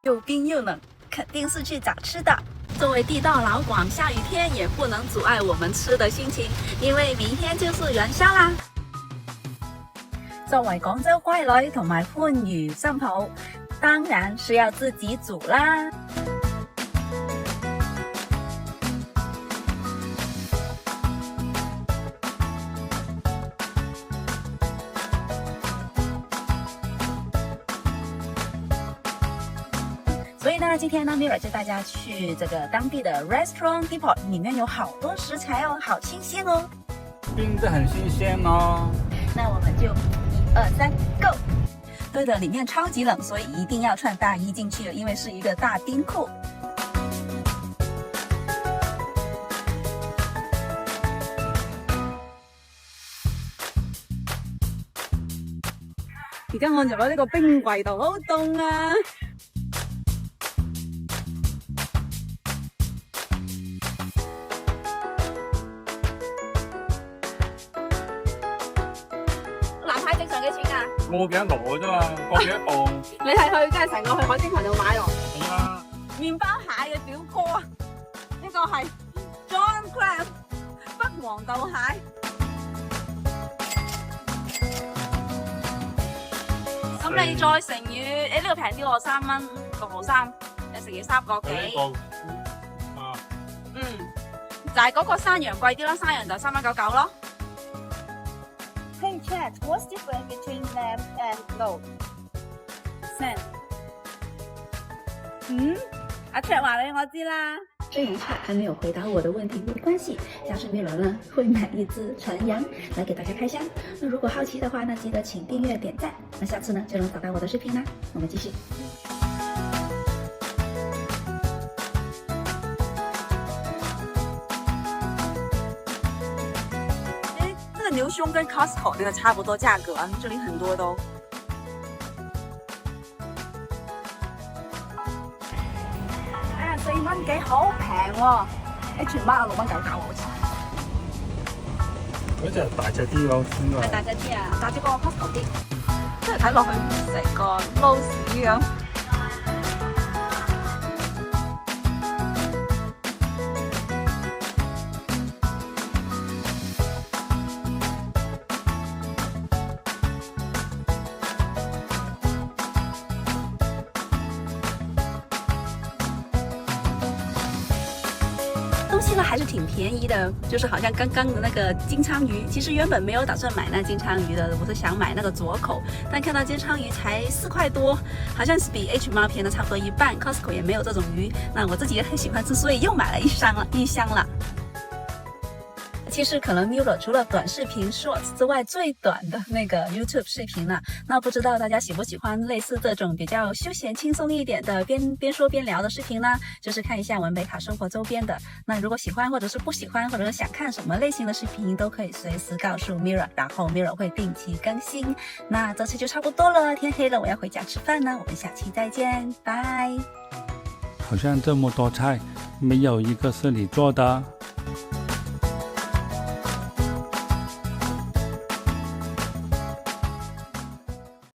又冰又冷，肯定是去找吃的。作为地道老广，下雨天也不能阻碍我们吃的心情，因为明天就是元宵啦。作為廣州閨女同埋番禺新抱，當然是要自己煮啦。所以呢，今天呢 Mirror 就带大家去这个当地的 Restaurant Depot， 里面有好多食材哦，好新鲜哦，冰的很新鲜哦。那我们就1、2、3 ，Go！ 对的，里面超级冷，所以一定要穿大衣进去了，因为是一个大冰库。而家我入咗呢個冰櫃度，好凍啊！藍蟹正常幾錢啊？我幾多攞啫嘛，個幾多磅？你係去真係成個去海鮮群度買喎？係啊，麵包蟹嘅表哥啊，呢個係 John Crab 北黃道蟹。咁你再乘以，呢個平啲喎，3蚊6毫3，你乘以3個幾？啊，就係嗰個山羊貴啲啦，山羊就3蚊99咯。Hey chat, what's different between lamb and goat? Sand。阿卓話你我知啦。虽然 Chat 还没有回答我的问题，没关系，下次 Mirror 呢会买一只纯羊来给大家开箱。那如果好奇的话呢，记得请订阅点赞，那下次呢就能找到我的视频啦。我们继续。这个牛胸跟 Costco 那个差不多价格啊，这里很多都。4蚊幾好平喎，H Mart 6蚊99好似。嗰隻大隻啲咯，應該係大隻啲啊，大隻過 Costco 啲，即係睇落去成個撈屎咁。东西呢还是挺便宜的，就是好像刚刚的那个金枪鱼，其实原本没有打算买那金枪鱼的，我是想买那个左口，但看到金枪鱼才4块多，好像是比 H Mart 便宜的差不多一半 ，Costco 也没有这种鱼，那我自己也很喜欢吃，所以又买了一箱了。其实可能 Mirror 除了短视频 Shorts 之外，最短的那个 YouTube 视频了。那不知道大家喜不喜欢类似这种比较休闲轻松一点的边说边聊的视频呢？就是看一下文北卡生活周边的。那如果喜欢或者是不喜欢，或者是想看什么类型的视频，都可以随时告诉 Mirror， 然后 Mirror 会定期更新。那这次就差不多了，天黑了，我要回家吃饭呢。我们下期再见，拜。好像这么多菜，没有一个是你做的。